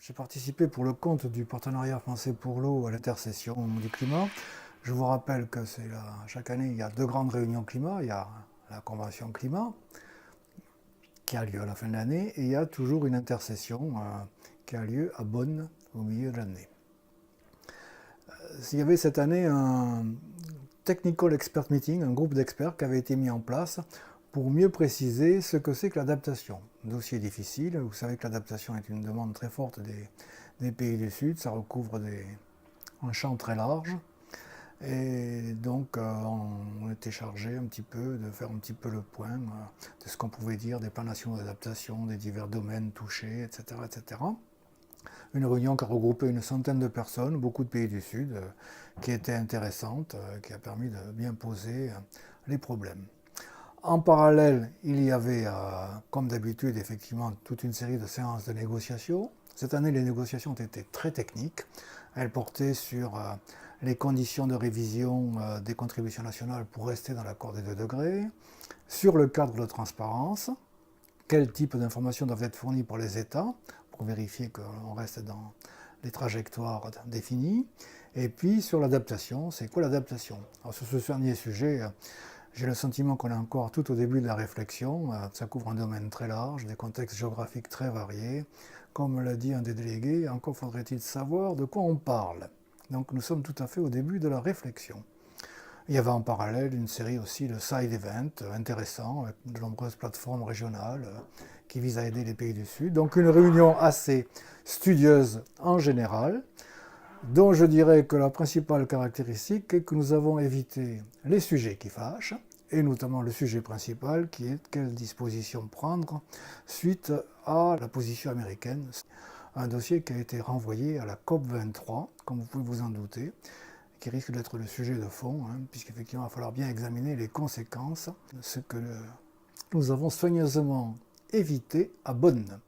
J'ai participé pour le compte du Partenariat français pour l'eau à l'intercession du climat. Je vous rappelle que chaque année, il y a deux grandes réunions climat. Il y a la convention climat qui a lieu à la fin de l'année et il y a toujours une intercession qui a lieu à Bonn au milieu de l'année. Il y avait cette année un Technical Expert Meeting, un groupe d'experts qui avait été mis en place pour mieux préciser ce que c'est que l'adaptation. Dossier difficile, vous savez que l'adaptation est une demande très forte des pays du Sud, ça recouvre un champ très large. Et donc on était chargé un petit peu de faire un petit peu le point de ce qu'on pouvait dire des plans nationaux d'adaptation, des divers domaines touchés, etc., etc. Une réunion qui a regroupé une centaine de personnes, beaucoup de pays du Sud, qui était intéressante, qui a permis de bien poser les problèmes. En parallèle, il y avait, comme d'habitude, effectivement, toute une série de séances de négociation. Cette année, les négociations ont été très techniques. Elles portaient sur les conditions de révision des contributions nationales pour rester dans l'accord des 2 degrés, sur le cadre de transparence, quel type d'informations doivent être fournies par les États pour vérifier qu'on reste dans les trajectoires définies, et puis sur l'adaptation, c'est quoi l'adaptation? Alors sur ce dernier sujet, j'ai le sentiment qu'on est encore tout au début de la réflexion. Ça couvre un domaine très large, des contextes géographiques très variés. Comme l'a dit un des délégués, encore faudrait-il savoir de quoi on parle. Donc nous sommes tout à fait au début de la réflexion. Il y avait en parallèle une série aussi de side events intéressants, avec de nombreuses plateformes régionales qui visent à aider les pays du Sud. Donc une réunion assez studieuse en général, dont je dirais que la principale caractéristique est que nous avons évité les sujets qui fâchent, et notamment le sujet principal qui est quelle disposition prendre suite à la position américaine. Un dossier qui a été renvoyé à la COP23, comme vous pouvez vous en douter, qui risque d'être le sujet de fond, puisqu'effectivement il va falloir bien examiner les conséquences, ce que nous avons soigneusement évité à Bonn.